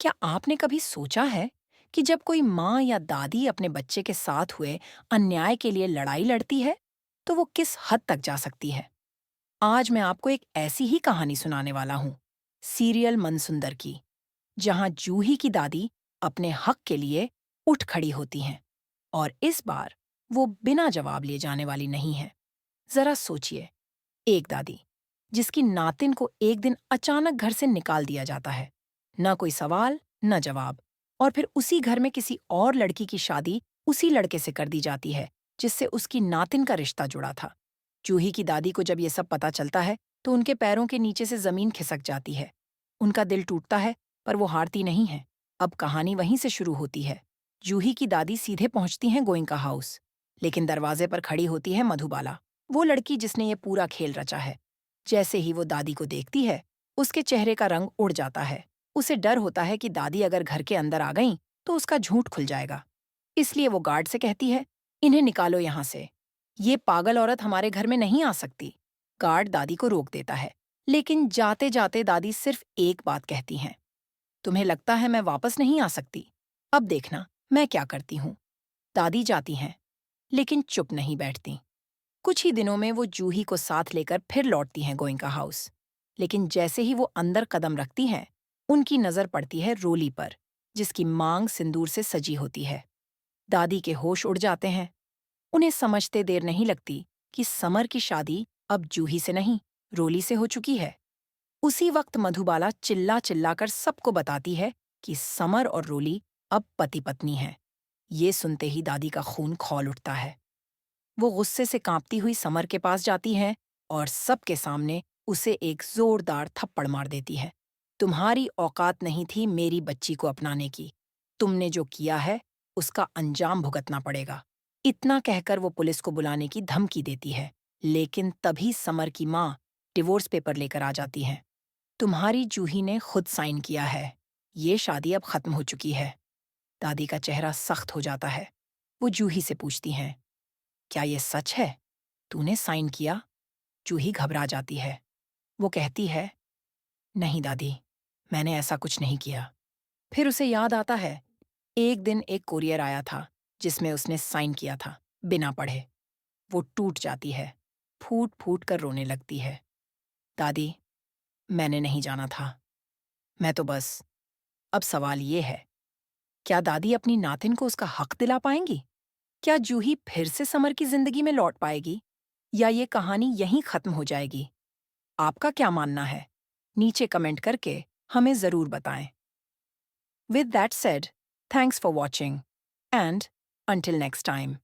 क्या आपने कभी सोचा है कि जब कोई माँ या दादी अपने बच्चे के साथ हुए अन्याय के लिए लड़ाई लड़ती है, तो वो किस हद तक जा सकती है? आज मैं आपको एक ऐसी ही कहानी सुनाने वाला हूँ, सीरियल मनसुंदर की, जहाँ जूही की दादी अपने हक के लिए उठ खड़ी होती हैं। और इस बार वो बिना जवाब लिए जाने वाली नहीं है। जरा सोचिए, एक दादी जिसकी नातिन को एक दिन अचानक घर से निकाल दिया जाता है, न कोई सवाल न जवाब, और फिर उसी घर में किसी और लड़की की शादी उसी लड़के से कर दी जाती है जिससे उसकी नातिन का रिश्ता जुड़ा था। जूही की दादी को जब ये सब पता चलता है तो उनके पैरों के नीचे से जमीन खिसक जाती है। उनका दिल टूटता है, पर वो हारती नहीं है। अब कहानी वहीं से शुरू होती है। जूही की दादी सीधे पहुंचती हैं गोइंका हाउस, लेकिन दरवाजे पर खड़ी होती है मधुबाला, वो लड़की जिसने ये पूरा खेल रचा है। जैसे ही वो दादी को देखती है, उसके चेहरे का रंग उड़ जाता है। उसे डर होता है कि दादी अगर घर के अंदर आ गईं, तो उसका झूठ खुल जाएगा। इसलिए वो गार्ड से कहती है, इन्हें निकालो यहाँ से। ये पागल औरत हमारे घर में नहीं आ सकती। गार्ड दादी को रोक देता है, लेकिन जाते जाते दादी सिर्फ एक बात कहती हैं, तुम्हें लगता है मैं वापस नहीं आ सकती? अब देखना मैं क्या करती हूँ। दादी जाती हैं, लेकिन चुप नहीं बैठती। कुछ ही दिनों में वो जूही को साथ लेकर फिर लौटती हैं गोइंका हाउस। लेकिन जैसे ही वो अंदर कदम रखती हैं, उनकी नजर पड़ती है रोली पर, जिसकी मांग सिंदूर से सजी होती है। दादी के होश उड़ जाते हैं। उन्हें समझते देर नहीं लगती कि समर की शादी अब जूही से नहीं, रोली से हो चुकी है। उसी वक्त मधुबाला चिल्ला चिल्ला कर सबको बताती है कि समर और रोली अब पति पत्नी हैं। ये सुनते ही दादी का खून खौल उठता है। वो गुस्से से कांपती हुई समर के पास जाती हैं और सबके सामने उसे एक जोरदार थप्पड़ मार देती है। तुम्हारी औकात नहीं थी मेरी बच्ची को अपनाने की। तुमने जो किया है, उसका अंजाम भुगतना पड़ेगा। इतना कहकर वो पुलिस को बुलाने की धमकी देती है, लेकिन तभी समर की माँ डिवोर्स पेपर लेकर आ जाती हैं। तुम्हारी जूही ने खुद साइन किया है। ये शादी अब खत्म हो चुकी है। दादी का चेहरा सख्त हो जाता है। वो जूही से पूछती हैं, क्या ये सच है? तूने साइन किया? जूही घबरा जाती है। वो कहती है, नहीं दादी, मैंने ऐसा कुछ नहीं किया। फिर उसे याद आता है, एक दिन एक कोरियर आया था जिसमें उसने साइन किया था, बिना पढ़े। वो टूट जाती है, फूट फूट कर रोने लगती है। दादी, मैंने नहीं जाना था। मैं तो बस। अब सवाल ये है, क्या दादी अपनी नातिन को उसका हक दिला पाएंगी? क्या जूही फिर से समर की जिंदगी में लौट पाएगी? या ये कहानी यहीं खत्म हो जाएगी? आपका क्या मानना है? नीचे कमेंट करके हमें जरूर बताएं। With that said, thanks for watching, and until next time.